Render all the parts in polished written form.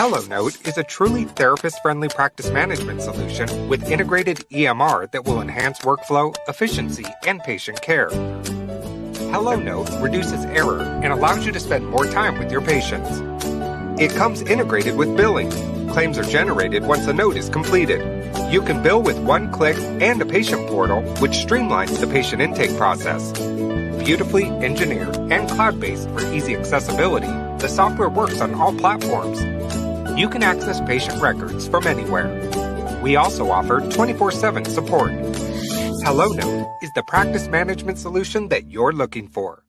HelloNote is a truly therapist-friendly practice management solution with integrated EMR that will enhance workflow, efficiency, and patient care. HelloNote reduces error and allows you to spend more time with your patients. It comes integrated with billing. Claims are generated once a note is completed. You can bill with one click and a patient portal, which streamlines the patient intake process. Beautifully engineered and cloud-based for easy accessibility, the software works on all platforms. You can access patient records from anywhere. We also offer 24/7 support. HelloNote is the practice management solution that you're looking for.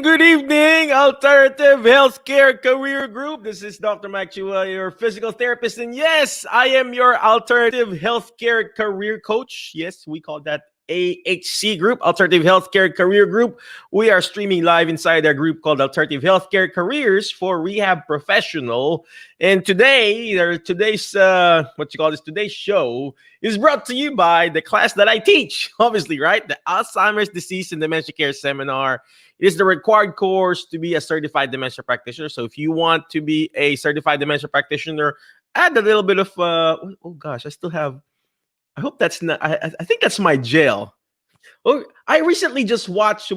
Good evening, Alternative Healthcare Career Group. This is Dr. Mike Chua, your physical therapist. And yes, I am your Alternative Healthcare Career Coach. Yes, we call that AHC Group, Alternative Healthcare Career Group. We are streaming live inside our group called Alternative Healthcare Careers for Rehab Professional. And today's show is brought to you by the class that I teach, obviously, right? The Alzheimer's Disease and Dementia Care Seminar. It is the required course to be a certified dementia practitioner. So if you want to be a certified dementia practitioner, add a little bit of, I hope that's not, I think that's my gel. Oh, I recently just watched,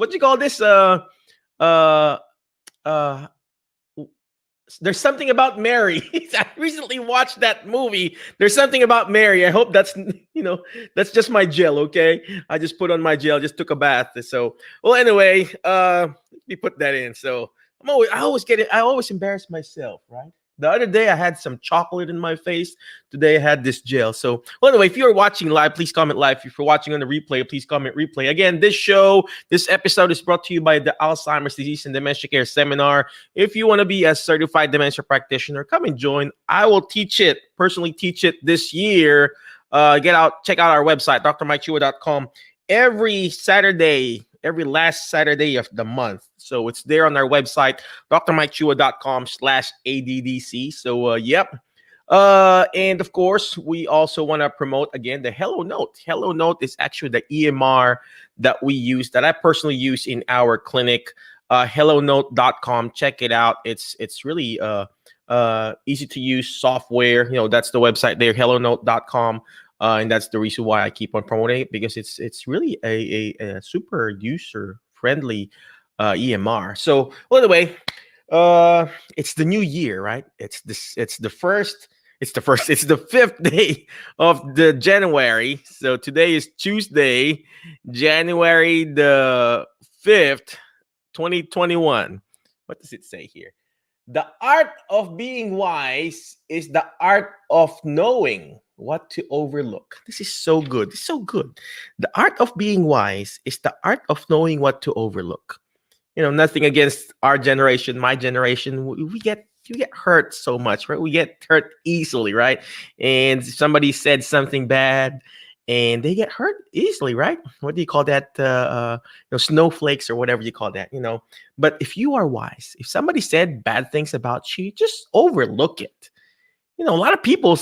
There's Something About Mary. I recently watched that movie. There's Something About Mary. I hope that's that's just my gel, okay? I just put on my gel, just took a bath. So, well, anyway, let me put that in. So I always embarrass myself, right? The other day I had some chocolate in my face. Today I had this gel. So, well, anyway, if you're watching live, please comment live. If you're watching on the replay, please comment replay. Again, this episode is brought to you by the Alzheimer's Disease and Dementia Care Seminar. If you want to be a certified dementia practitioner, come and join. I will personally teach it this year. Check out our website, drmikechua.com. Every last Saturday of the month. So it's there on our website, drmikechua.com/ADDC. So, and of course, we also want to promote, again, the HelloNote. HelloNote is actually the EMR that we use, that I personally use in our clinic. HelloNote.com. Check it out. It's really easy to use software. That's the website there, HelloNote.com. And that's the reason why I keep on promoting it, because it's really a super user-friendly EMR. So, well, anyway, it's the new year, right? It's the 5th day of the January. So today is Tuesday, January the 5th, 2021. What does it say here? The art of being wise is the art of knowing what to overlook. This is so good. It's so good. The art of being wise is the art of knowing what to overlook. Nothing against our generation, my generation. We get hurt so much, right? We get hurt easily, right? And somebody said something bad, and they get hurt easily, right? What do you call that? Snowflakes or whatever you call that, But if you are wise, if somebody said bad things about you, just overlook it. A lot of people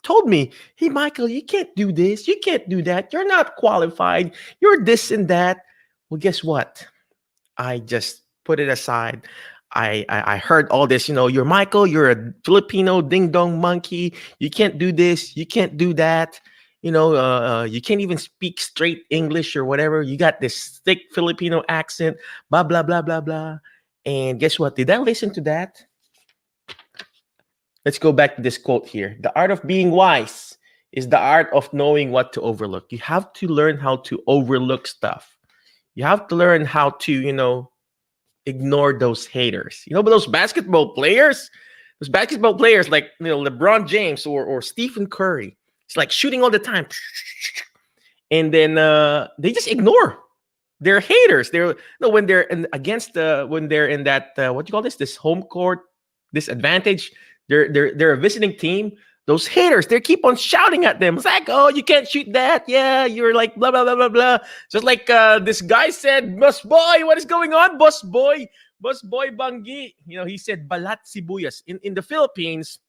told me, hey, Michael, you can't do this. You can't do that. You're not qualified. You're this and that. Well, guess what? I just put it aside. I heard all this, you're Michael, you're a Filipino ding-dong monkey. You can't do this. You can't do that. You can't even speak straight English or whatever. You got this thick Filipino accent, blah, blah, blah, blah, blah. And guess what? Did I listen to that? Let's go back to this quote here. The art of being wise is the art of knowing what to overlook. You have to learn how to overlook stuff. You have to learn how to, ignore those haters. But those basketball players like, LeBron James or Stephen Curry, It's like shooting all the time. And then they just ignore. They're haters. They're no when they're in, against when they're in that what do you call this home court disadvantage. They're a visiting team. Those haters, they keep on shouting at them. It's like, oh, you can't shoot that. Yeah, you're like blah blah blah blah blah. Just like this guy said, "Boss boy, what is going on, boss boy? Boss boy Bangi." He said balat sibuyas in the Philippines.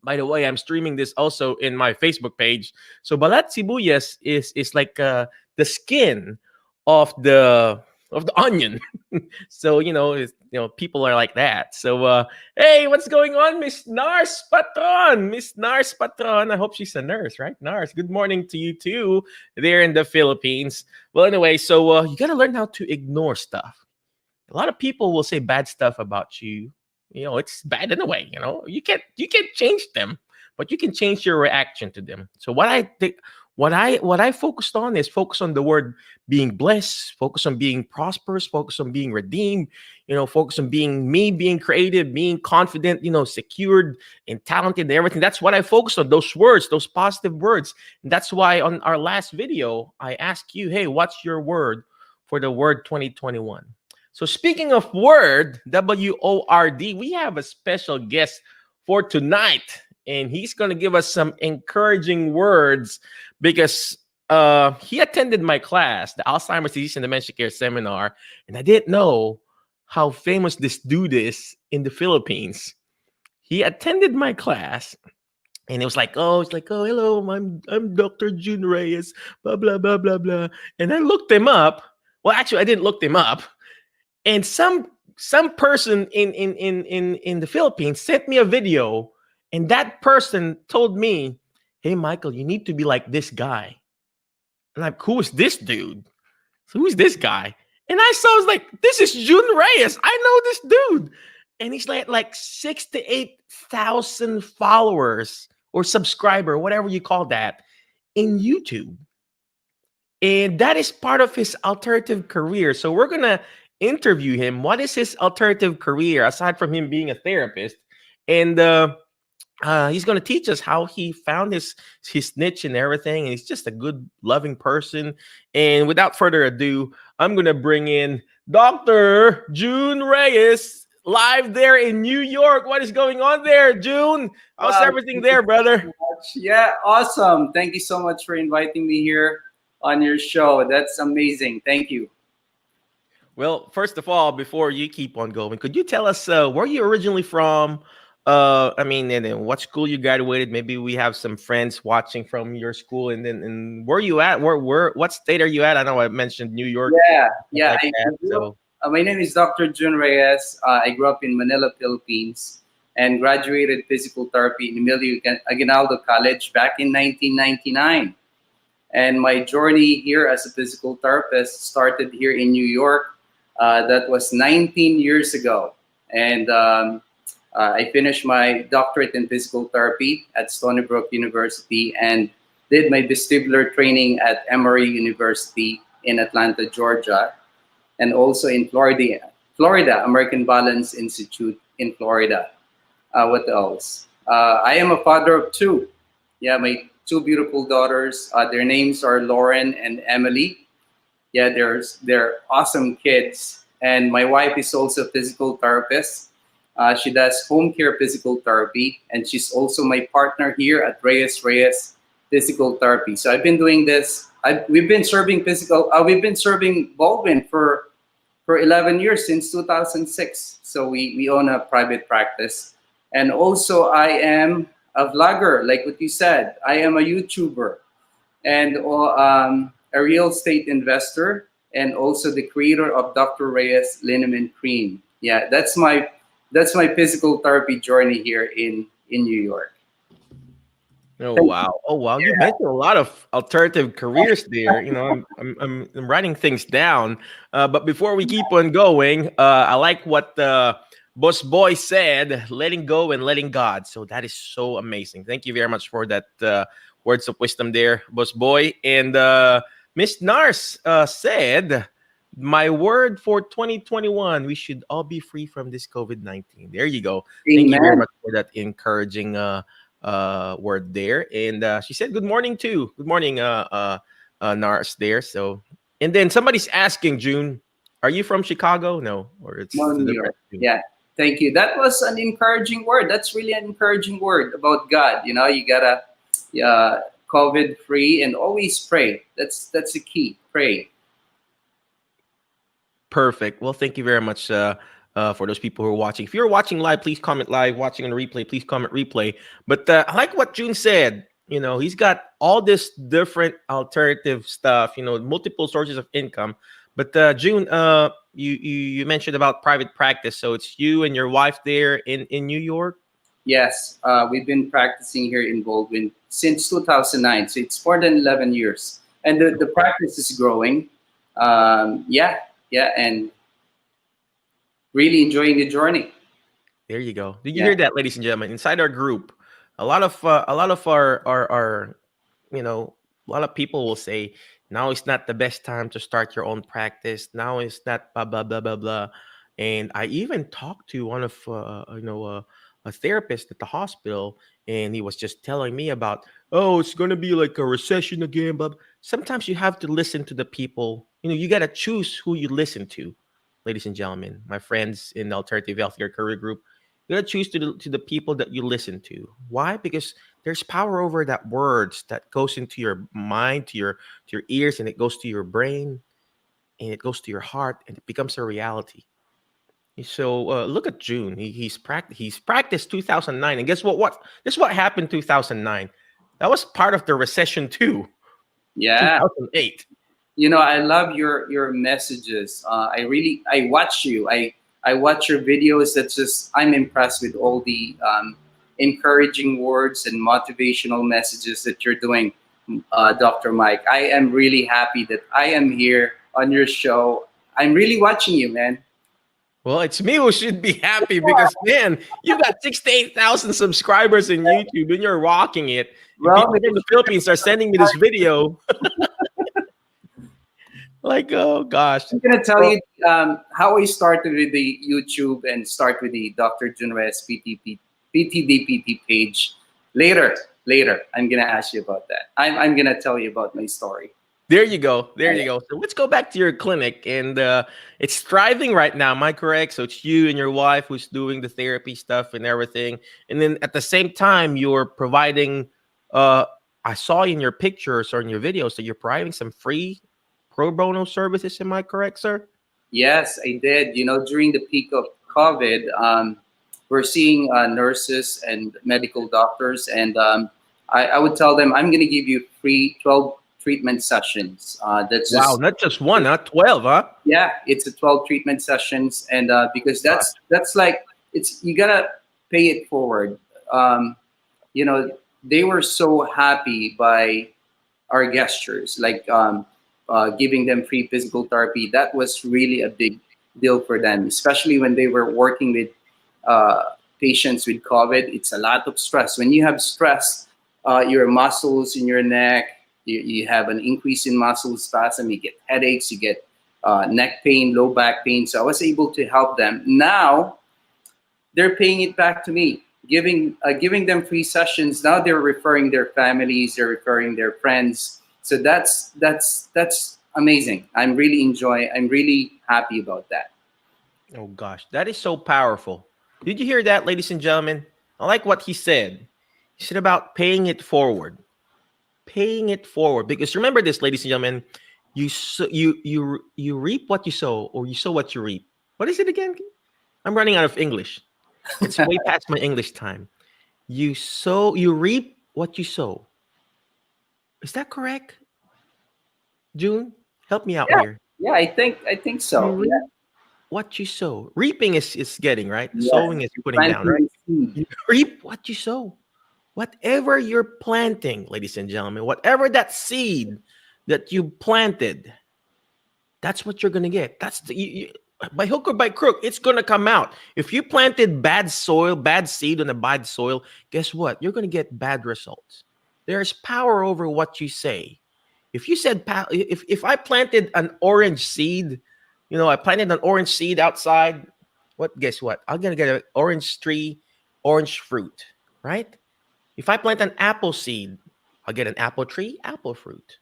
By the way, I'm streaming this also in my Facebook page. So balat sibuyas is like the skin of the onion. So people are like that. So hey, what's going on, Miss Nars Patron? Miss Nars Patron. I hope she's a nurse, right? Nars, good morning to you too. There in the Philippines. Well, anyway, so you got to learn how to ignore stuff. A lot of people will say bad stuff about you. It's bad in a way. You can't change them, but you can change your reaction to them. So what I think, what I focused on is focus on the word being blessed, focus on being prosperous, focus on being redeemed, focus on being creative, being confident, secured and talented and everything. That's what I focused on, those words, those positive words. And that's why on our last video, I asked you, hey, what's your word for the word 2021? So speaking of word, W-O-R-D, we have a special guest for tonight. And he's going to give us some encouraging words because he attended my class, the Alzheimer's Disease and Dementia Care Seminar, and I didn't know how famous this dude is in the Philippines. He attended my class, and it was like, oh, hello, I'm Dr. Jun Reyes, blah, blah, blah, blah, blah. And I looked him up. Well, actually, I didn't look him up. And some person in the Philippines sent me a video, and that person told me, hey, Michael, you need to be like this guy. And I'm like, who is this dude? So who's this guy? And I was like, this is Jun Reyes. I know this dude. And he's like 6,000 to 8,000 followers or subscriber, whatever you call that, in YouTube. And that is part of his alternative career. So we're going to interview him. What is his alternative career aside from him being a therapist? And he's going to teach us how he found his niche and everything. And he's just a good, loving person. And without further ado, I'm going to bring in Dr. Jun Reyes live there in New York. What is going on there, Jun? How's everything there, brother? Yeah, awesome. Thank you so much for inviting me here on your show. That's amazing. Thank you. Well, first of all, before you keep on going, could you tell us where you originally from? And what school you graduated? Maybe we have some friends watching from your school, and where you at? What state are you at? I know I mentioned New York. Yeah. My name is Dr. Jun Reyes. I grew up in Manila, Philippines, and graduated physical therapy in Emilio Aguinaldo College back in 1999. And my journey here as a physical therapist started here in New York. That was 19 years ago. And I finished my doctorate in physical therapy at Stony Brook University and did my vestibular training at Emory University in Atlanta, Georgia, and also in Florida, American Balance Institute in Florida. What else? I am a father of two. Yeah, my two beautiful daughters. Their names are Lauren and Emily. Yeah, they're awesome kids. And my wife is also a physical therapist. She does home care physical therapy, and she's also my partner here at Reyes Physical Therapy. So I've been doing this. We've been serving Baldwin for 11 years, since 2006. So we own a private practice, and also I am a vlogger, like what you said. I am a YouTuber, and a real estate investor, and also the creator of Dr. Reyes Liniment Cream. Yeah, that's my physical therapy journey here in New York. Oh wow! You mentioned a lot of alternative careers there. I'm writing things down. But before we keep on going, I like what Boss Boy said: letting go and letting God. So that is so amazing. Thank you very much for that words of wisdom there, Boss Boy. And Miss Nars said, my word for 2021, we should all be free from this COVID-19. There you go. Amen. Thank you very much for that encouraging word there, and she said good morning too. Good morning, Nars there. So, and then somebody's asking, June, are you from Chicago? No, or it's No, a New York. different June. Yeah. Thank you. That was an encouraging word. That's really an encouraging word about God. You know, you gotta COVID free and always pray. That's the key. Pray. Perfect. Well, thank you very much for those people who are watching. If you're watching live, please comment live. Watching on the replay, please comment replay. But I like what June said. You know, he's got all this different alternative stuff. You know, multiple sources of income. But June, you mentioned about private practice. So it's you and your wife there in New York. Yes, we've been practicing here in Baldwin since 2009. So it's more than 11 years, and the practice is growing. Yeah, and really enjoying the journey. There you go. Did you Yeah. hear that, ladies and gentlemen? Inside our group, a lot of our you know, a lot of people will say now is not the best time to start your own practice. Now is not blah blah blah blah blah. And I even talked to one of a therapist at the hospital, and he was just telling me about, oh, it's gonna be like a recession again. But sometimes you have to listen to the people. You know, you gotta choose who you listen to, ladies and gentlemen, my friends in the alternative healthcare career group. You gotta choose to the people that you listen to. Why? Because there's power over that words that goes into your mind, to your ears, and it goes to your brain, and it goes to your heart, and it becomes a reality. So look at June. He's practiced 2009, and guess what? What happened 2009? That was part of the recession too. Yeah. 2008. You know, I love your messages. I watch you. I watch your videos. That's just I'm impressed with all the encouraging words and motivational messages that you're doing, Dr. Mike. I am really happy that I am here on your show. I'm really watching you, man. Well, it's me who should be happy because, man, you got 68,000 subscribers in YouTube and you're rocking it. And Well, people from the Philippines are sending me this video. Like, oh gosh. I'm gonna tell Well, you how I started with the YouTube and start with the Dr. Jun Reyes PTDPT page later. Later, I'm gonna ask you about that. I'm gonna tell you about my story. there you go. There you go. So let's go back to your clinic, and it's thriving right now. Am I correct? So it's you and your wife who's doing the therapy stuff and everything, and then at the same time you're providing. I saw in your pictures or in your videos that you're providing some free pro bono services. Am I correct, sir? Yes, I did. You know, during the peak of COVID, we're seeing nurses and medical doctors, and I would tell them, I'm going to give you free 12 treatment sessions. That's Wow, just, not just one, huh? 12, huh? yeah, it's a 12 treatment sessions. And because that's like, it's, you got to pay it forward. You know, they were so happy by our gestures, like giving them free physical therapy. That was really a big deal for them, especially when they were working with uh, patients with COVID. It's a lot of stress. When you have stress, your muscles in your neck, you have an increase in muscle spasm, you get headaches, you get neck pain, low back pain. So I was able to help them. Now they're paying it back to me, giving them free sessions. Now they're referring their families, they're referring their friends. So that's amazing. I'm really happy about that. Oh gosh, that is so powerful. Did you hear that, ladies and gentlemen? I like what he said. He said about paying it forward. Paying it forward. Because remember this, ladies and gentlemen, you reap what you sow, or you sow what you reap. What is it again? I'm running out of English. It's way past my English time. You reap what you sow. Is that correct? June, help me out Yeah, here. yeah, I think You so. Yeah, reap what you sow. Reaping is getting, right? yes. Sowing is You're putting down, right? planting the seed. You reap what you sow. Whatever you're planting, ladies and gentlemen, whatever that seed that you planted, that's what you're gonna get. That's by hook or by crook, it's gonna come out. If you planted bad soil, bad seed on a bad soil, guess what? You're gonna get bad results. There's power over what you say. If you said, if I planted an orange seed, I planted an orange seed outside. What? Guess what? I'm gonna get an orange tree, orange fruit, right? If I plant an apple seed, I'll get an apple tree, apple fruit.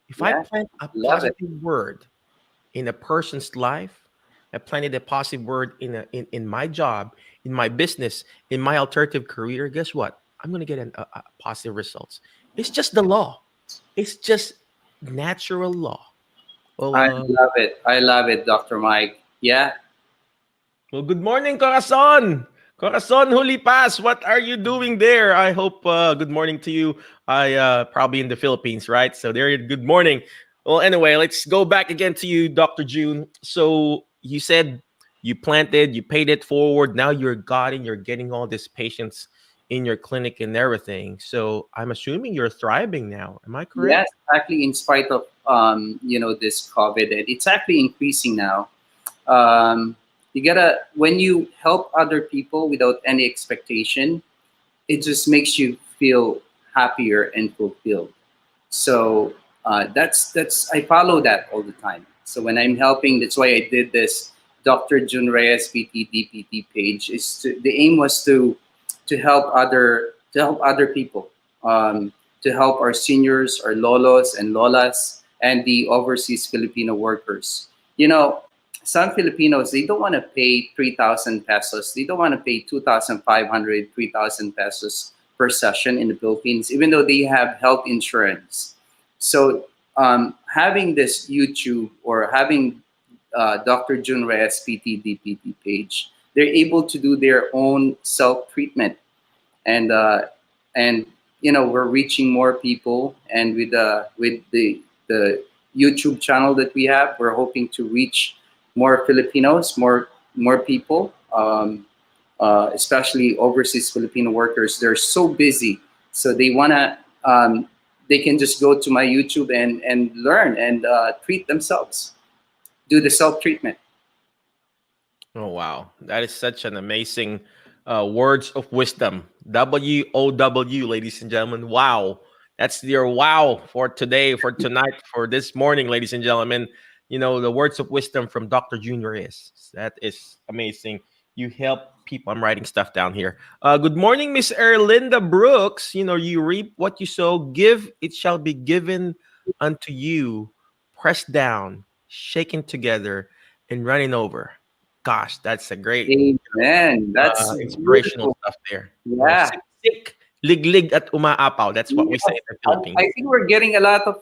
If I Yeah, plant a love it. positive word in a person's life, I planted a positive word in my job, in my business, in my alternative career. Guess what? I'm gonna get a positive results. It's just the law. It's just natural law. Well, I love it. I love it, Dr. Mike. Yeah. good morning, Corazon. Corazon Hulipas, what are you doing there? I hope good morning to you. I probably in the Philippines, right? So there, good morning. Well, anyway, let's go back again to you, Dr. June. So you said you planted, you paid it forward. Now you're getting all these patients in your clinic and everything. So I'm assuming you're thriving now. Am I correct? Yes, actually, in spite of this COVID, and it's actually increasing now. You gotta when you help other people without any expectation, it just makes you feel happier and fulfilled. So that's I follow that all the time. So when I'm helping, that's why I did this Dr. Jun Reyes PT DPT page. The aim was to help other people, to help our seniors, our lolos and lolas, and the overseas Filipino workers. You know, some Filipinos, they don't want to pay 3,000 pesos. They don't want to pay 2,500, 3,000 pesos per session in the Philippines, even though they have health insurance. So having this YouTube or having Dr. Jun Reyes PT DPT page, they're able to do their own self treatment, and we're reaching more people, and with the YouTube channel that we have, we're hoping to reach more Filipinos, more people, especially overseas Filipino workers. They're so busy, so they can just go to my YouTube and learn and treat themselves, do the self treatment. Oh, wow. That is such an amazing words of wisdom. WOW, ladies and gentlemen. Wow. That's your wow for today, for tonight, for this morning, ladies and gentlemen. The words of wisdom from Dr. Jun Reyes. That is amazing. You help people. I'm writing stuff down here. Good morning, Miss Erlinda Brooks. You reap what you sow. Give, it shall be given unto you. Pressed down, shaken together, and running over. Gosh, that's a great Amen. That's inspirational beautiful. stuff there. Yeah. Siksik, liglig at umaapaw. That's what we say in the Philippines. I think we're getting a lot of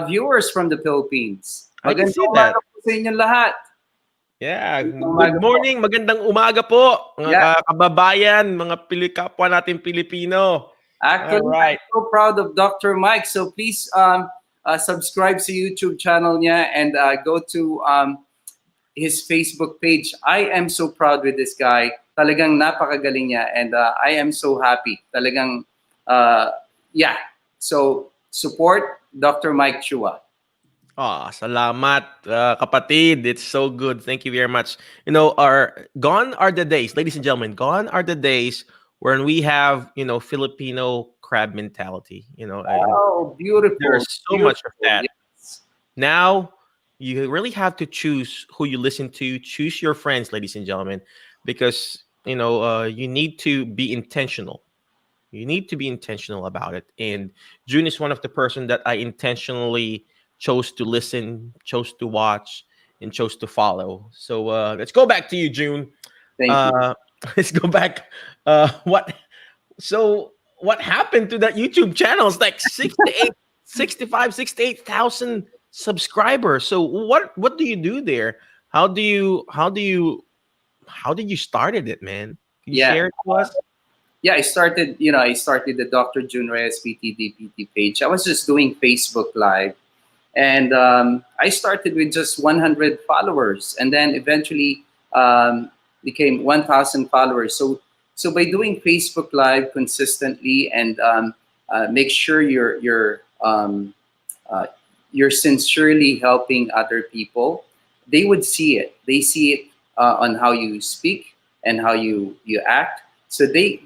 viewers from the Philippines. I can see Magandang that. umaga po sa inyong lahat. Yeah. Magandang Good morning. Magandang umaga po, mga Yeah. kababayan, mga kapwa natin Pilipino. Actually, Alright. I'm so proud of Dr. Mike. So please subscribe to YouTube channel niya, and go to his Facebook page. I am so proud with this guy. Talagang napakagaling niya, and I am so happy. Talagang, yeah. So support Dr. Mike Chua. Salamat, kapatid. It's so good. Thank you very much. Gone are the days, ladies and gentlemen, gone are the days when we have, Filipino crab mentality. Oh, beautiful. There's so Beautiful. much of that. Yes. Now, you really have to choose who you listen to, choose your friends, ladies and gentlemen, because, you need to be intentional. You need to be intentional about it. And June is one of the person that I intentionally chose to listen, chose to watch, and chose to follow. So let's go back to you, June. Thank you. Let's go back. What happened to that YouTube channel? It's like 68,000 subscribers. So what do you do there? How did you started it, man? Can you share it to us? Yeah, I started the Dr. Jun Reyes PT DPT page. I was just doing Facebook Live, and I started with just 100 followers, and then eventually became 1,000 followers. So by doing Facebook Live consistently, and make sure you're sincerely helping other people, they would see it. They see it on how you speak and how you act. So they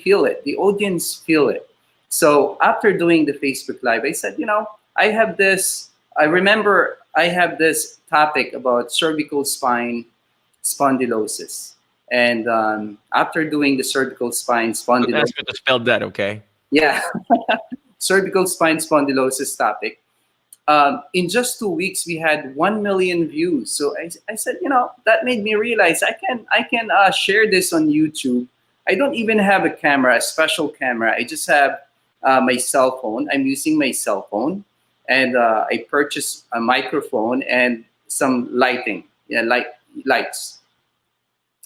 feel it. The audience feel it. So after doing the Facebook Live, I said, I remember I have this topic about cervical spine spondylosis. And after doing the cervical spine Don't spondylosis, ask me to spell that, okay? yeah, cervical spine spondylosis topic. In just 2 weeks, we had 1 million views. So I said, that made me realize I can share this on YouTube. I don't even have a camera, a special camera. I just have my cell phone. I'm using my cell phone, and I purchased a microphone and some lighting, lights.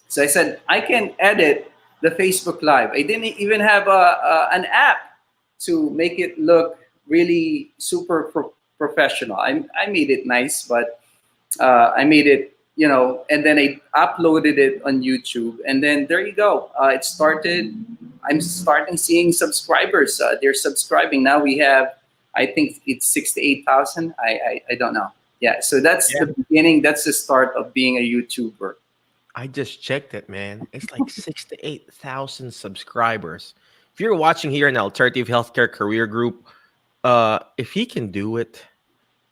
So I said I can edit the Facebook Live. I didn't even have an app to make it look really super professional. I made it nice, but I made it, and then I uploaded it on YouTube, and then there you go. It started. I'm starting seeing subscribers. They're subscribing now. We have, I think it's 68,000. I don't know. Yeah. So that's Yeah. the beginning. That's the start of being a YouTuber. I just checked it, man. It's like 68,000 subscribers. If you're watching here in Alternative Healthcare Career Group, if he can do it,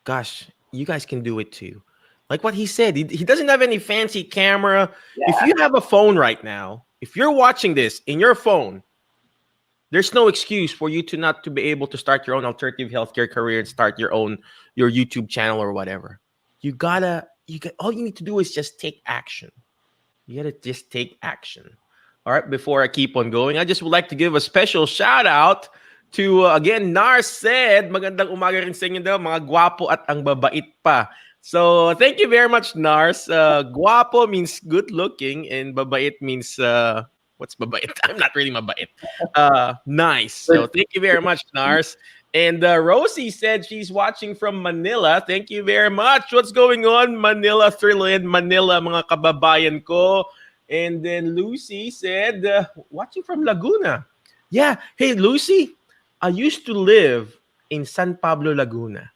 gosh, you guys can do it too. Like what he said, he doesn't have any fancy camera. If Yeah. you have a phone right now, if you're watching this in your phone, there's no excuse for you to not to be able to start your own alternative healthcare career and start your YouTube channel or whatever. All you need to do is just take action. You gotta just take action. All right. Before I keep on going, I just would like to give a special shout out to again, Nars said, magandang umaga rin sa inyo daw, mga gwapo at ang babait pa. So thank you very much, Nars. Guapo means good looking, and babait means what's babait? I'm not really mabait. Nice. So thank you very much, Nars. And Rosie said she's watching from Manila. Thank you very much. What's going on, Manila? Thrilling Manila, mga kababayan ko. And then Lucy said, watching from Laguna. Yeah. Hey, Lucy, I used to live in San Pablo, Laguna.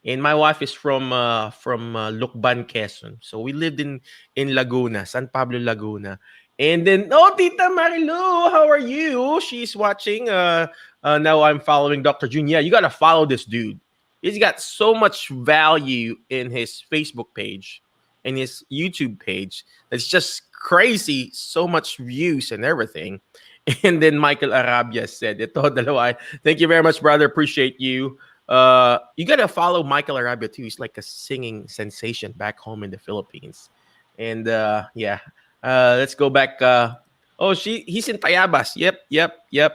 And my wife is from Lucban, Quezon. So we lived in Laguna, San Pablo, Laguna. And then, Tita Marilu, how are you? She's watching. Now I'm following Dr. Jun. Yeah, you got to follow this dude. He's got so much value in his Facebook page and his YouTube page. It's just crazy. So much views and everything. And then Michael Arabia said, ito, dalawa. Thank you very much, brother. Appreciate you. You got to follow Michael Arabia, too. He's like a singing sensation back home in the Philippines. And yeah. Let's go back. He's in Tayabas. Yep.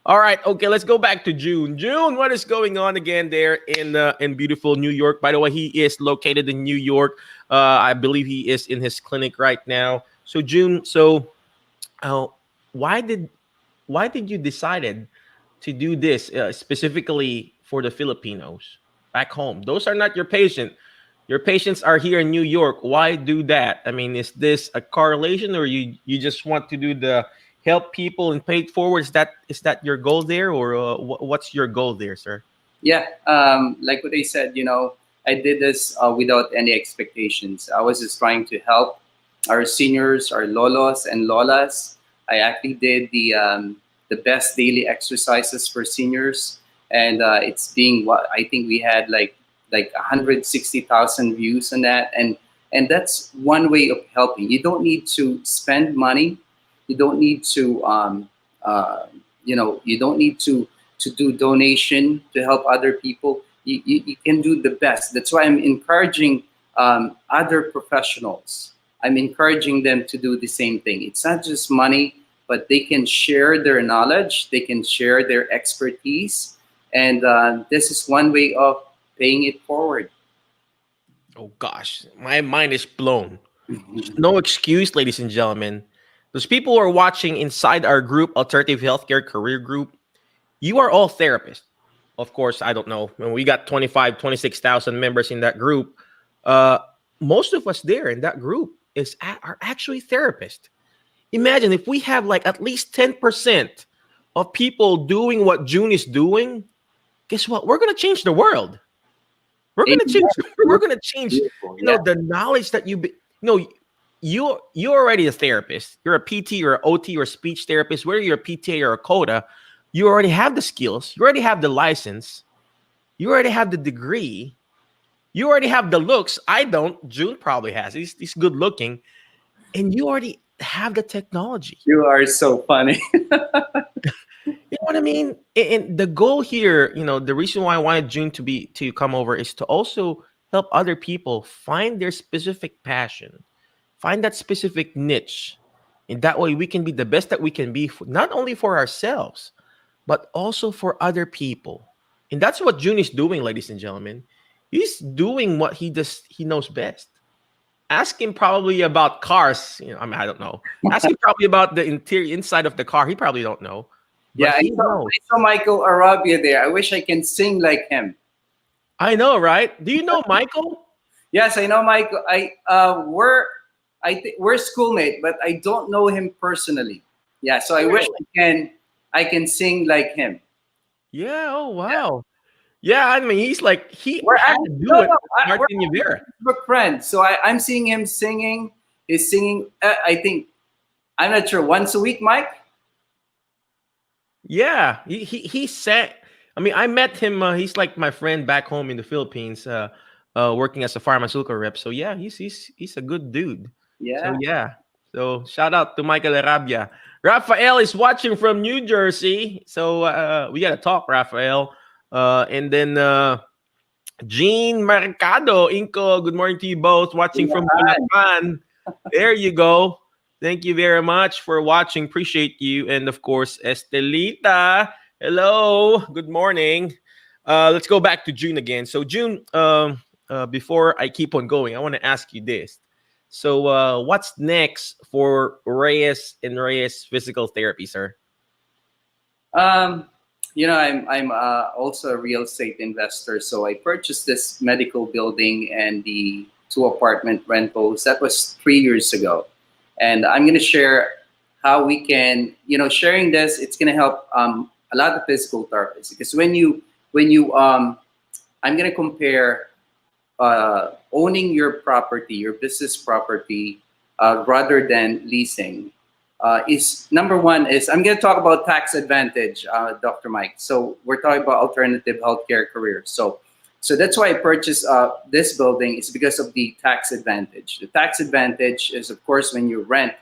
All right. Okay, let's go back to June. June, what is going on again there in beautiful New York? By the way, he is located in New York. I believe he is in his clinic right now. So June, why did you decided to do this specifically for the Filipinos back home? Those are not your patient. Your patients are here in New York. Why do that? I mean, is this a correlation, or you just want to do the help people and pay it forward? Is that your goal there, or what's your goal there, sir? Yeah, like what I said, I did this without any expectations. I was just trying to help our seniors, our lolos and lolas. I actually did the best daily exercises for seniors, and it's being what I think we had like 160,000 views on that, and that's one way of helping. You don't need to spend money. You don't need to you don't need to do donation to help other people. You can do the best. That's why I'm encouraging other professionals. I'm encouraging them to do the same thing. It's not just money, but they can share their knowledge. They can share their expertise, and this is one way of paying it forward. Oh gosh, my mind is blown. No excuse, ladies and gentlemen. Those people who are watching inside our group, Alternative Healthcare Career Group, you are all therapists. Of course, I don't know. When we got 26,000 members in that group, most of us there in that group are actually therapists. Imagine if we have like at least 10% of people doing what June is doing, guess what? We're going to change the world. We're going to change. We're going to change. The knowledge that you're already a therapist. You're a PT or an OT or a speech therapist. Whether you're a PTA or a CODA, you already have the skills. You already have the license. You already have the degree. You already have the looks. I don't. June probably has. He's good looking, and you already have the technology. You are so funny. You know what I mean? And the goal here, the reason why I wanted June to come over is to also help other people find their specific passion, find that specific niche. And that way we can be the best that we can be, not only for ourselves, but also for other people. And that's what June is doing, ladies and gentlemen. He's doing what he knows best. Ask him probably about cars. I mean, I don't know. Ask him probably about the inside of the car. He probably don't know. But Yeah, he knows. I saw Michael Arabia there. I wish I can sing like him. I know, right? Do you know Michael? Yes, I know Michael. We're schoolmate, but I don't know him personally. Yeah, so I wish I can sing like him. Yeah. Oh, wow. Yeah, I mean, he's like We're had to actually, do no, it. no, Martin Rivera. we're friends. So I'm seeing him singing. He's singing. I think I'm not sure, once a week, Mike. Yeah, he said. I mean, I met him. He's like my friend back home in the Philippines, working as a pharmaceutical rep. So yeah, he's a good dude. So Yeah. yeah. So shout out to Michael Arabia. Rafael is watching from New Jersey. So we gotta talk, Rafael. And then Jean Mercado Inco. Good morning to you both. Watching from Bulacan. There you go. Thank you very much for watching. Appreciate you. And of course, Estelita. Hello. Good morning. Let's go back to June again. So June, before I keep on going, I want to ask you this. So what's next for Reyes and Reyes Physical Therapy, sir? I'm also a real estate investor. So I purchased this medical building and the 2 apartment rentals. That was 3 years ago. And I'm going to share how we can, sharing this, it's going to help a lot of physical therapists. Because I'm going to compare owning your property, your business property, rather than leasing. Is number one is I'm going to talk about tax advantage, Dr. Mike. So we're talking about alternative healthcare careers. So that's why I purchased this building. Is because of the tax advantage. The tax advantage is, of course, when you rent,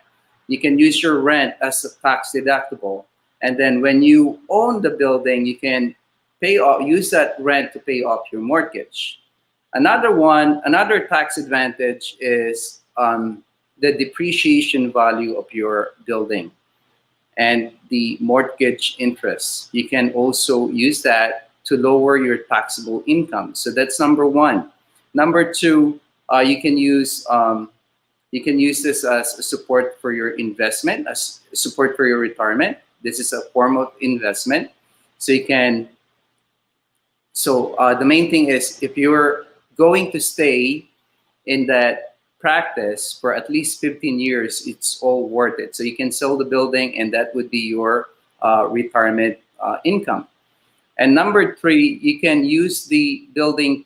you can use your rent as a tax deductible. And then when you own the building, you can use that rent to pay off your mortgage. Another tax advantage is the depreciation value of your building and the mortgage interest. You can also use that to lower your taxable income. So that's number one. Number two, you can use this as a support for your investment, as support for your retirement. This is a form of investment. So you can. So the main thing is, if you're going to stay in that practice for at least 15 years, it's all worth it. So you can sell the building, and that would be your retirement income. And number three, you can use the building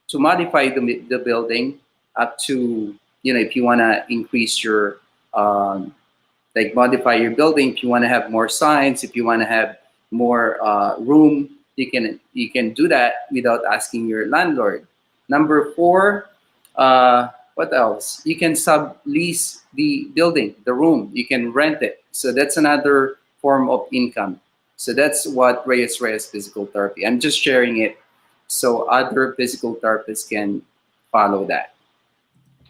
to modify the building up to, if you want to increase your, modify your building, if you want to have more signs, if you want to have more room, you can do that without asking your landlord. Number four, what else? You can sublease the building, the room. You can rent it. So that's another form of income. So that's what Reyes Physical Therapy. I'm just sharing it so other physical therapists can follow that.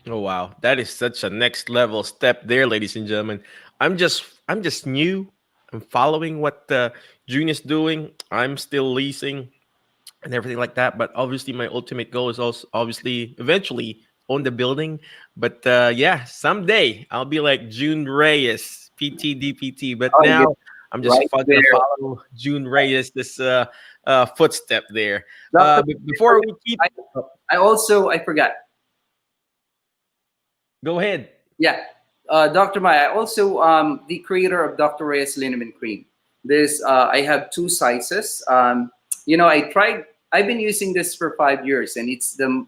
Oh wow, that is such a next level step there, ladies and gentlemen. I'm just new. I'm following what June is doing. I'm still leasing and everything like that. But obviously, my ultimate goal is also obviously eventually own the building. But yeah, someday I'll be like Jun Reyes, PT, DPT. But now. Yeah. I'm just going to follow Jun Reyes this footstep there. Before we keep, I forgot. Go ahead. Yeah, Dr. Maya. Also, the creator of Dr. Reyes Liniment Cream. This I have 2 sizes. I've been using this for 5 years, and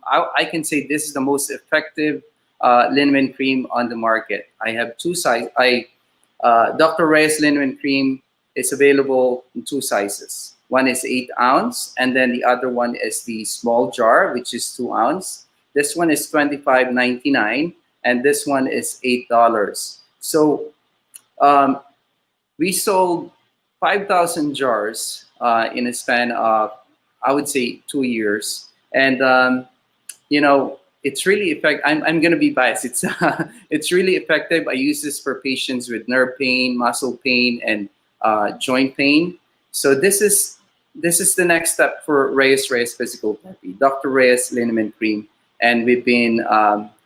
I can say this is the most effective liniment cream on the market. I have 2 sizes. Dr. Reyes Liniment Cream is available in 2 sizes. One is 8 ounce, and then the other one is the small jar, which is 2 ounce. This one is $25.99, and this one is $8. So we sold 5,000 jars in a span of, I would say, 2 years. And, it's really effective. I'm going to be biased. It's really effective. I use this for patients with nerve pain, muscle pain, and joint pain. So this is the next step for Reyes Physical Therapy, Dr. Reyes Liniment Cream. And we've been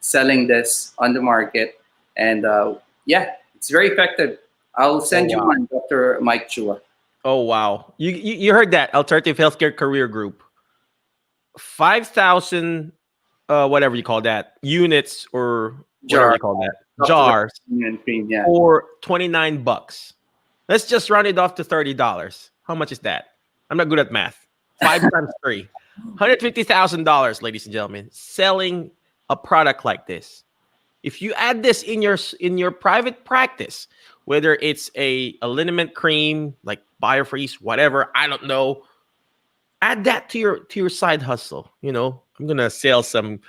selling this on the market. And it's very effective. I'll send you one, Dr. Mike Chua. Oh, wow. You heard that, Alternative Healthcare Career Group. 5,000, whatever you call that, units or whatever you call that, jars for $29. Let's just round it off to $30. How much is that? I'm not good at math. 5 times 3. $150,000, ladies and gentlemen, selling a product like this. If you add this in your private practice, whether it's a liniment cream like BioFreeze, whatever, I don't know, add that to your side hustle. I'm gonna sell some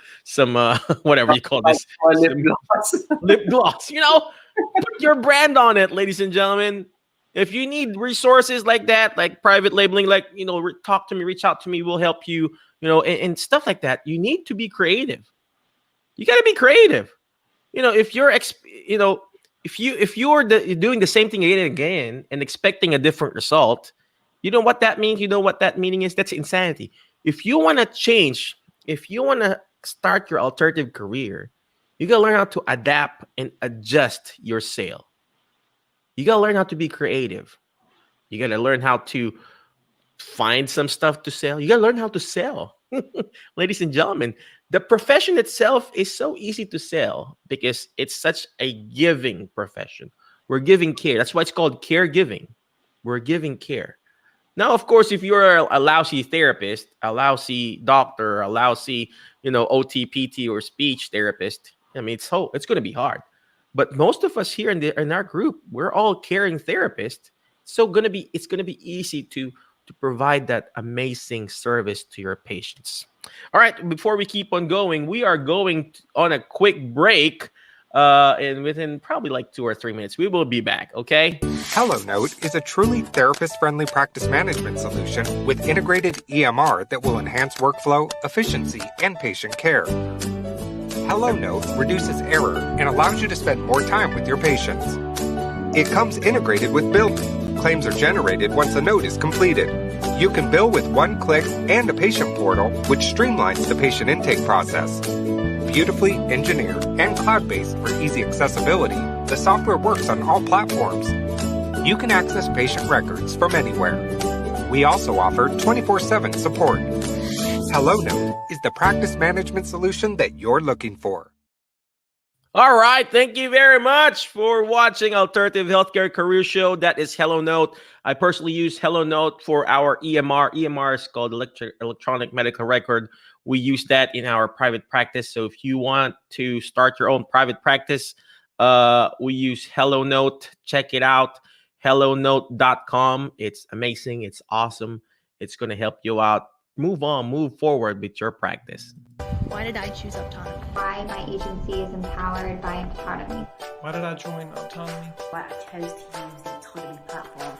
whatever you call this, lip gloss. Put your brand on it, ladies and gentlemen. If you need resources like that, like private labeling, like talk to me, reach out to me, we'll help you. And stuff like that. You need to be creative. You got to be creative. If you're if you're doing the same thing again and again and expecting a different result, you know what that means? You know what that meaning is? That's insanity. If you want to change, if you want to start your alternative career, you got to learn how to adapt and adjust your sale. You got to learn how to be creative. You got to learn how to find some stuff to sell. You got to learn how to sell. Ladies and gentlemen, the profession itself is so easy to sell because it's such a giving profession. We're giving care. That's why it's called caregiving. We're giving care. Now, of course, if you're a lousy therapist, a lousy doctor, a lousy, OT, PT, or speech therapist, I mean, it's going to be hard. But most of us here in our group, we're all caring therapists. So it's going to be easy to provide that amazing service to your patients. All right, before we keep on going, we are going on a quick break. And within probably like 2 or 3 minutes, we will be back, okay? HelloNote is a truly therapist-friendly practice management solution with integrated EMR that will enhance workflow, efficiency, and patient care. HelloNote reduces error and allows you to spend more time with your patients. It comes integrated with billing. Claims are generated once a note is completed. You can bill with one click and a patient portal, which streamlines the patient intake process. Beautifully engineered and cloud-based for easy accessibility, the software works on all platforms. You can access patient records from anywhere. We also offer 24/7 support. HelloNote is the practice management solution that you're looking for. All right. Thank you very much for watching Alternative Healthcare Career Show. That is HelloNote. I personally use HelloNote for our EMR. EMR is called Electronic Medical Record. We use that in our private practice. So if you want to start your own private practice, we use HelloNote. Check it out. HelloNote.com. It's amazing. It's awesome. It's going to help you out. Move forward with your practice. Why did I choose autonomy? Why my agency is empowered by autonomy. Why did I join autonomy? Why I chose to use the autonomy platform.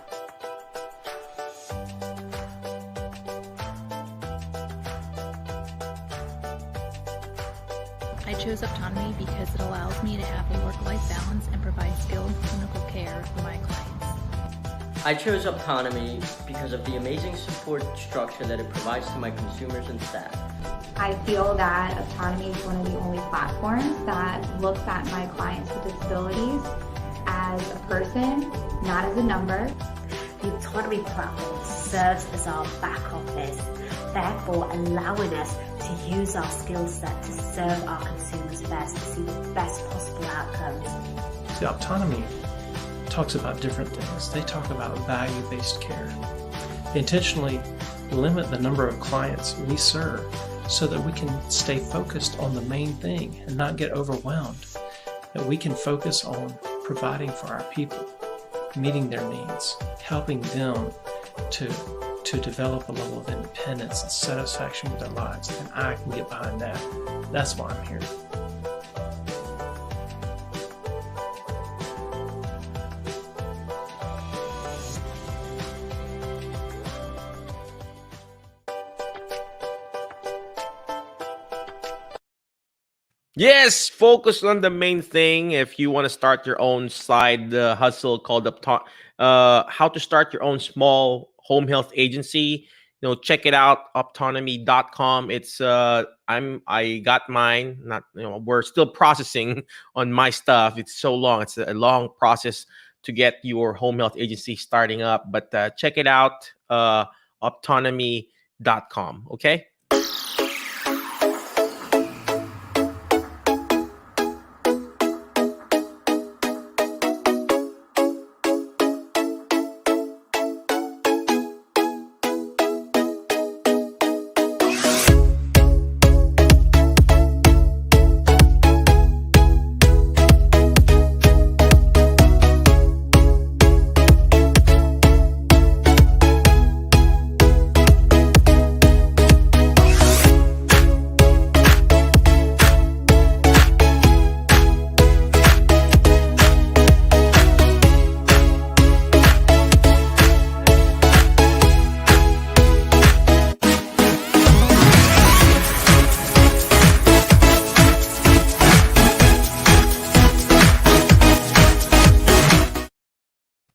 I chose autonomy because it allows me to have a work-life balance and provide skilled clinical care for my clients. I chose autonomy because of the amazing support structure that it provides to my consumers and staff. I feel that autonomy is one of the only platforms that looks at my clients with disabilities as a person, not as a number. The autonomy platform serves as our back office, therefore allowing us to use our skill set to serve our consumers best, to see the best possible outcomes. The autonomy talks about different things. They talk about value-based care. They intentionally limit the number of clients we serve so that we can stay focused on the main thing and not get overwhelmed. That we can focus on providing for our people, meeting their needs, helping them to develop a level of independence and satisfaction with their lives. And I can get behind that. That's why I'm here. Yes, focus on the main thing. If you want to start your own side hustle called how to start your own small home health agency, check it out, optonomy.com. It's I got mine. Not we're still processing on my stuff. It's so long. It's a long process to get your home health agency starting up. But check it out, optonomy.com. Okay.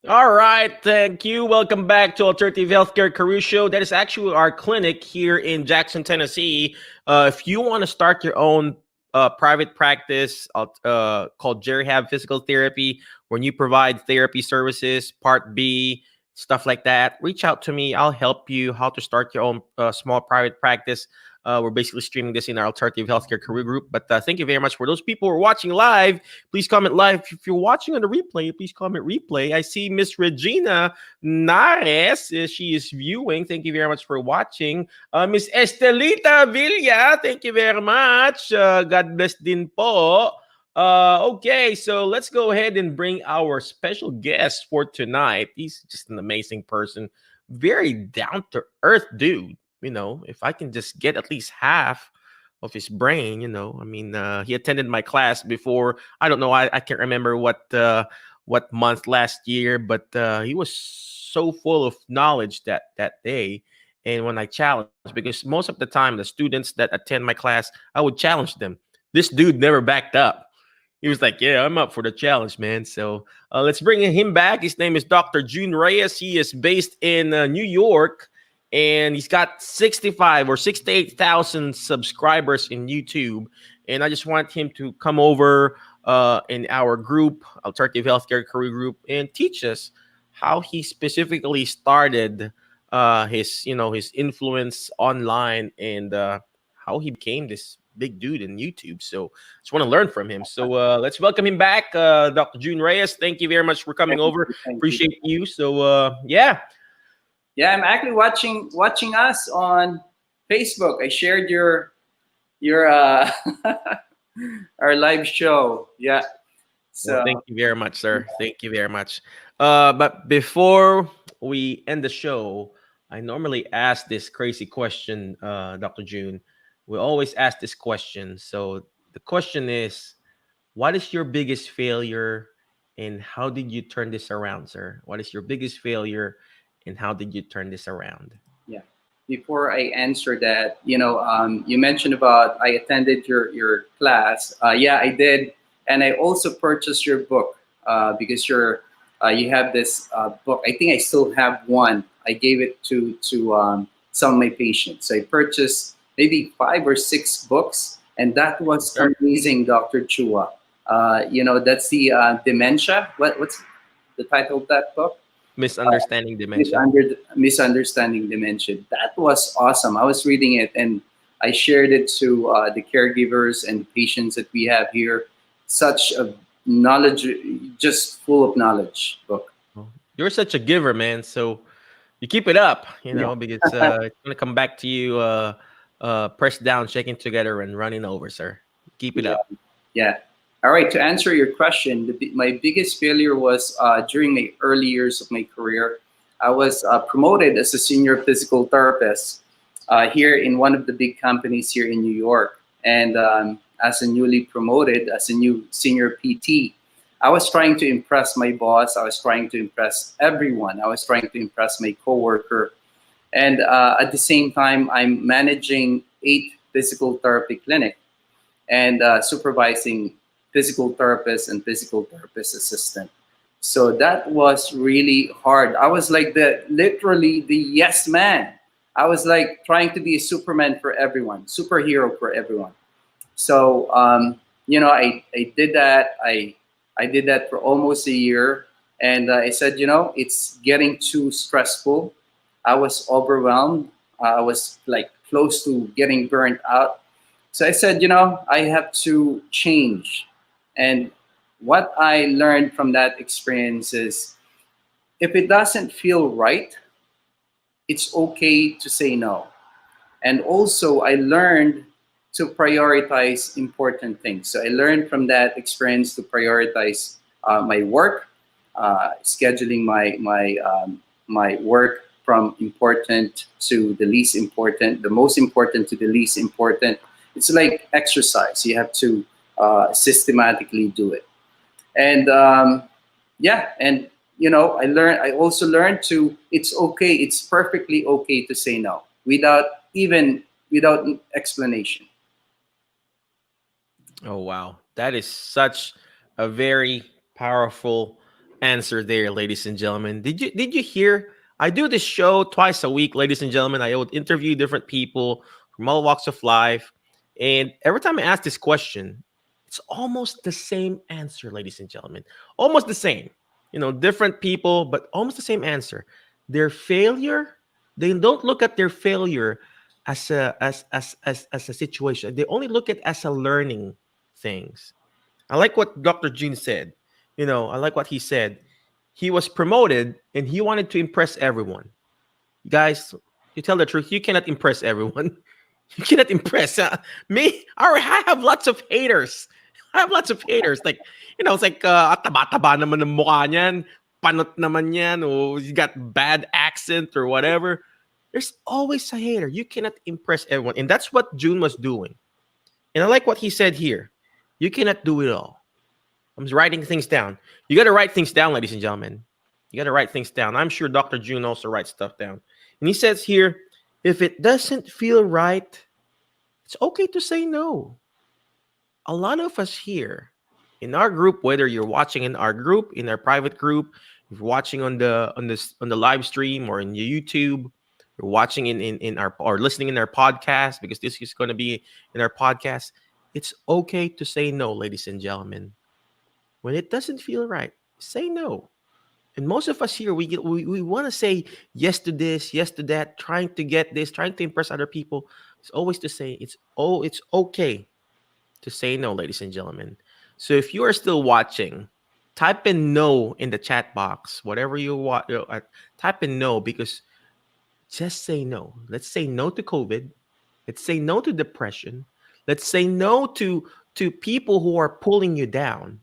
All right, thank you. Welcome back to Alternative Healthcare Career Show. That is actually our clinic here in Jackson, Tennessee. If you want to start your own private practice called Jerihab Physical Therapy, when you provide therapy services, Part B, stuff like that, reach out to me. I'll help you how to start your own small private practice. We're basically streaming this in our Alternative Healthcare Career Group. But thank you very much for those people who are watching live. Please comment live. If you're watching on the replay, please comment replay. I see Miss Regina Nares. She is viewing. Thank you very much for watching. Miss Estelita Villa. Thank you very much. God bless din po. Okay, so let's go ahead and bring our special guest for tonight. He's just an amazing person. Very down-to-earth dude. If I can just get at least half of his brain, he attended my class before. I don't know. I can't remember what month last year, but he was so full of knowledge that day. And when I challenged, because most of the time the students that attend my class, I would challenge them. This dude never backed up. He was like, yeah, I'm up for the challenge, man. So let's bring him back. His name is Dr. Jun Reyes. He is based in New York. And he's got 65 or 68,000 subscribers in YouTube. And I just want him to come over in our group, Alternative Healthcare Career Group, and teach us how he specifically started his influence online and how he became this big dude in YouTube. So I just want to learn from him. So let's welcome him back, Dr. Jun Reyes. Thank you very much for coming over. Appreciate you. So yeah. Yeah, I'm actually watching us on Facebook. I shared your our live show. Yeah. So well, thank you very much, sir. Thank you very much. But before we end the show, I normally ask this crazy question, Dr. Jun. We always ask this question. So the question is, what is your biggest failure and how did you turn this around, sir? What is your biggest failure and how did you turn this around? Yeah. Before I answer that, you mentioned about I attended your class. Yeah, I did, and I also purchased your book because you have this book. I think I still have one. I gave it to some of my patients. So I purchased maybe 5 or 6 books, and that was amazing, Dr. Chua. That's the dementia. What's the title of that book? Misunderstanding Dementia. Misunderstanding Dementia. That was awesome. I was reading it and I shared it to the caregivers and patients that we have here. Such a knowledge, just full of knowledge book. You're such a giver, man. So you keep it up, because it's going to come back to you pressed down, shaking together, and running over, sir. Keep it up. Yeah. All right, to answer your question, my biggest failure was during my early years of my career. I was promoted as a senior physical therapist here in one of the big companies here in New York. And as a newly promoted, as a new senior PT, I was trying to impress my boss. I was trying to impress everyone. I was trying to impress my coworker. And at the same time, I'm managing 8 physical therapy clinics. and supervising physical therapist and physical therapist assistant. So that was really hard. I was like literally the yes man. I was like trying to be a Superman for everyone, superhero for everyone. So I did that. I did that for almost a year, and I said, it's getting too stressful. I was overwhelmed. I was like close to getting burnt out. So I said, I have to change. And what I learned from that experience is, if it doesn't feel right, it's okay to say no. And also, I learned to prioritize important things. So I learned from that experience to prioritize my work, scheduling my work from important to the least important, the most important to the least important. It's like exercise. You have to systematically do it. And I also learned to, it's okay, it's perfectly okay to say no without explanation. Oh wow, that is such a very powerful answer there, ladies and gentlemen. Did you hear? I do this show twice a week, ladies and gentlemen. I would interview different people from all walks of life, and every time I ask this question, it's almost the same answer, ladies and gentlemen. Almost the same. Different people, but almost the same answer. Their failure, they don't look at their failure as a situation. They only look at it as a learning things. I like what Dr. Jun said. I like what he said. He was promoted and he wanted to impress everyone. Guys, to tell the truth, you cannot impress everyone. You cannot impress me. I have lots of haters. I have lots of haters. Like, it's like, taba-taba naman ng mukha niyan. Panot naman yan. Or he's got bad accent or whatever. There's always a hater. You cannot impress everyone. And that's what Jun was doing. And I like what he said here. You cannot do it all. I'm just writing things down. You got to write things down, ladies and gentlemen. You got to write things down. I'm sure Dr. Jun also writes stuff down. And he says here, if it doesn't feel right, it's okay to say no. A lot of us here in our group, whether you're watching in our group, in our private group, if you're watching on the live stream or in YouTube, you're watching in our or listening in our podcast, because this is going to be in our podcast. It's okay to say no, ladies and gentlemen. When it doesn't feel right, say no. And most of us here, we want to say yes to this, yes to that, trying to get this, trying to impress other people. It's always to say it's okay to say no, ladies and gentlemen. So if you are still watching, type in no in the chat box, whatever you want. Type in no, because just say no. Let's say no to COVID. Let's say no to depression. Let's say no to people who are pulling you down,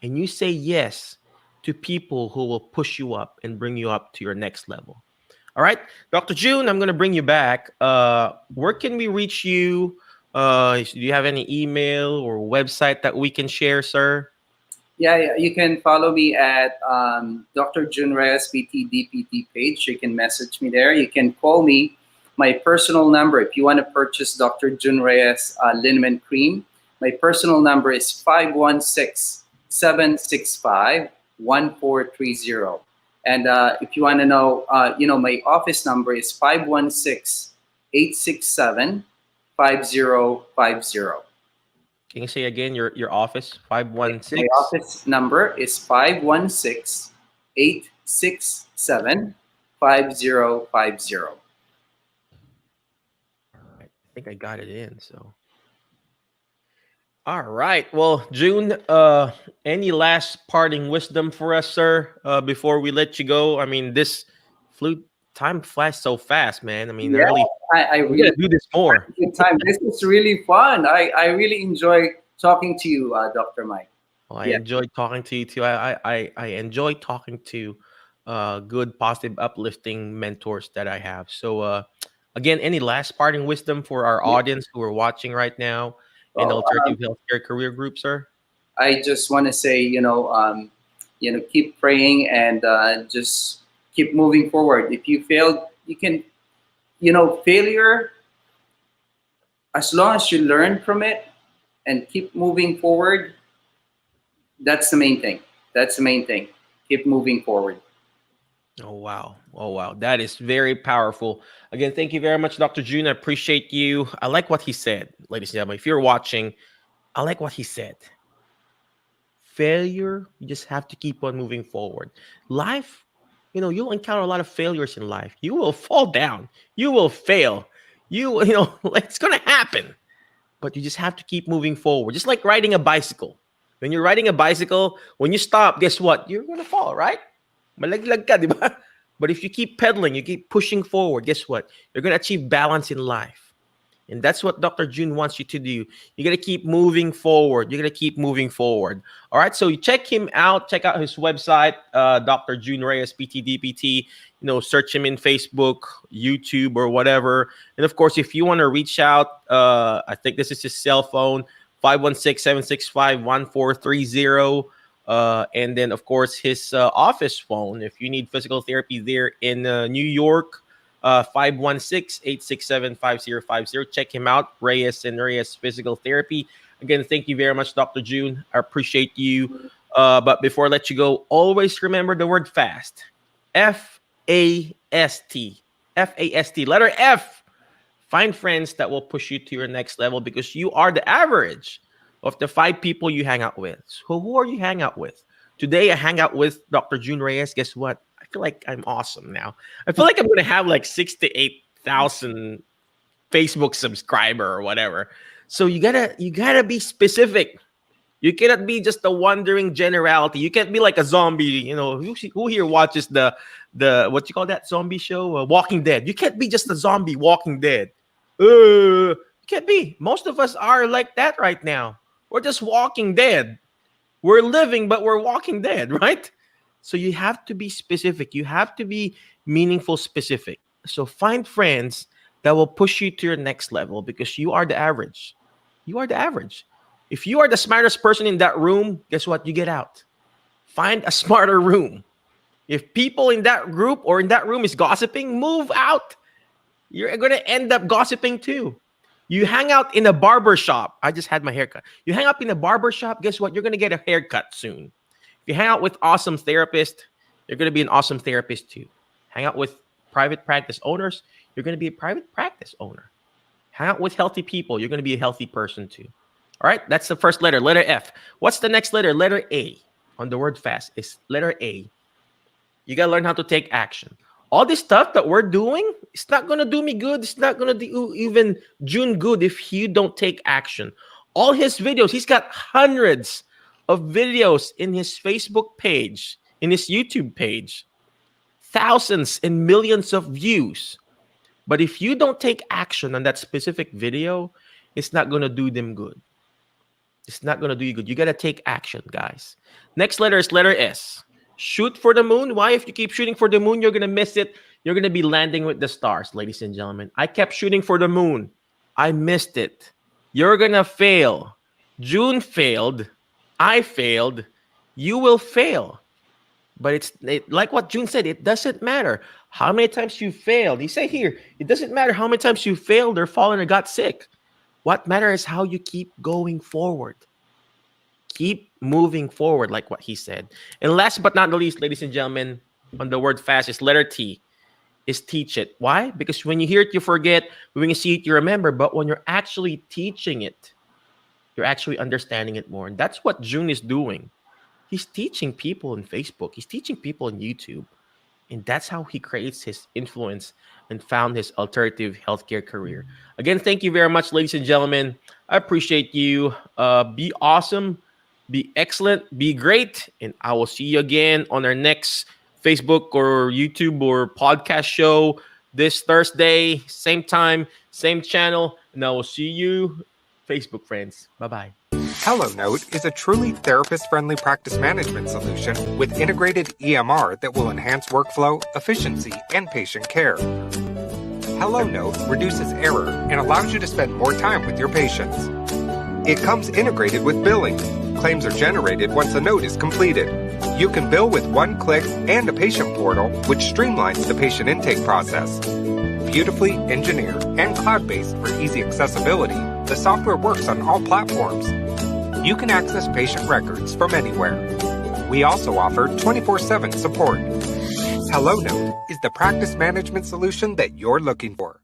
and you say yes to people who will push you up and bring you up to your next level. All right, Dr. Jun, I'm going to bring you back. Where can we reach you? Do you have any email or website that we can share, sir? Yeah, you can follow me at Dr. Jun Reyes PT DPT page. You can message me there. You can call me. My personal number, if you want to purchase Dr. Jun Reyes liniment cream, my personal number is 516-765-1430. And if you want to know, my office number is 516-867-5050. Can you say again your office? 516. My office number is 516-867-5050. I think I got it in. So, all right. Well, Jun, any last parting wisdom for us, sir, before we let you go? I mean, time flies so fast, man. I mean, yeah, I really gotta do this more. Good time. This is really fun. I really enjoy talking to you, Dr. Mike. Well, I enjoyed talking to you too. I enjoy talking to good, positive, uplifting mentors that I have. So, again, any last parting wisdom for our audience who are watching right now in the alternative healthcare career group, sir? I just want to say, keep praying and just keep moving forward. If you failed, you can, failure, as long as you learn from it, and keep moving forward. That's the main thing. That's the main thing. Keep moving forward. Oh, wow. Oh, wow. That is very powerful. Again, thank you very much, Dr. Jun. I appreciate you. I like what he said, ladies and gentlemen. If you're watching, I like what he said. Failure, you just have to keep on moving forward. Life, you'll encounter a lot of failures in life. You will fall down. You will fail. It's going to happen. But you just have to keep moving forward. Just like riding a bicycle. When you're riding a bicycle, when you stop, guess what? You're going to fall, right? Malaglag ka, di ba? But if you keep pedaling, you keep pushing forward, guess what? You're going to achieve balance in life. And that's what Dr. Jun wants you to do. You got to keep moving forward. You got to keep moving forward. All right. So you check him out. Check out his website, Dr. Jun Reyes, PT, DPT. Search him in Facebook, YouTube, or whatever. And of course, if you want to reach out, I think this is his cell phone, 516-765-1430. And then, of course, his office phone, if you need physical therapy there in New York, 516-867-5050. Check him out, Reyes and Reyes Physical Therapy. Again, thank you very much, Dr. Jun. I appreciate you. But before I let you go, always remember the word FAST. F-A-S-T. F-A-S-T. Letter F. Find friends that will push you to your next level because you are the average of the 5 people you hang out with. So who are you hang out with? Today, I hang out with Dr. Jun Reyes. Guess what? I feel like I'm awesome now. I feel like I'm going to have like 6,000 to 8,000 Facebook subscriber or whatever. So you gotta be specific. You cannot be just a wandering generality. You can't be like a zombie. Who here watches the what you call that zombie show? Walking Dead. You can't be just a zombie Walking Dead. You can't be. Most of us are like that right now. We're just walking dead. We're living, but we're walking dead, right? So you have to be specific. You have to be meaningful specific. So find friends that will push you to your next level because you are the average. You are the average. If you are the smartest person in that room, guess what? You get out. Find a smarter room. If people in that group or in that room is gossiping, move out. You're going to end up gossiping too. You hang out in a barber shop. I just had my haircut. You hang out in a barber shop, guess what? You're going to get a haircut soon. If you hang out with awesome therapists, you're going to be an awesome therapist too. Hang out with private practice owners, you're going to be a private practice owner. Hang out with healthy people, you're going to be a healthy person too. All right, that's the first letter, letter F. What's the next letter? Letter A on the word fast is letter A. You got to learn how to take action. All this stuff that we're doing, it's not going to do me good. It's not going to do even Jun good if you don't take action. All his videos, he's got hundreds of videos in his Facebook page, in his YouTube page. Thousands and millions of views. But if you don't take action on that specific video, it's not going to do them good. It's not going to do you good. You got to take action, guys. Next letter is letter S. Shoot for the moon. Why? If you keep shooting for the moon, you're going to miss it. You're going to be landing with the stars, ladies and gentlemen. I kept shooting for the moon. I missed it. You're going to fail. Jun failed. I failed. You will fail. But like what Jun said, it doesn't matter how many times you failed. He said here, it doesn't matter how many times you failed or fallen or got sick. What matters is how you keep going forward. Keep moving forward, like what he said. And last but not the least, ladies and gentlemen, on the word fast is letter T, is teach it. Why? Because when you hear it, you forget. When you see it, you remember. But when you're actually teaching it, you're actually understanding it more. And that's what Jun is doing. He's teaching people on Facebook. He's teaching people on YouTube. And that's how he creates his influence and found his alternative healthcare career. Again, thank you very much, ladies and gentlemen. I appreciate you. Be awesome. Be excellent. Be great. And I will see you again on our next Facebook or YouTube or podcast show this Thursday. Same time, same channel. And I will see you, Facebook friends. Bye-bye. HelloNote is a truly therapist-friendly practice management solution with integrated EMR that will enhance workflow, efficiency, and patient care. HelloNote reduces error and allows you to spend more time with your patients. It comes integrated with billing. Claims are generated once a note is completed. You can bill with one click and a patient portal, which streamlines the patient intake process. Beautifully engineered and cloud-based for easy accessibility, the software works on all platforms. You can access patient records from anywhere. We also offer 24/7 support. HelloNote is the practice management solution that you're looking for.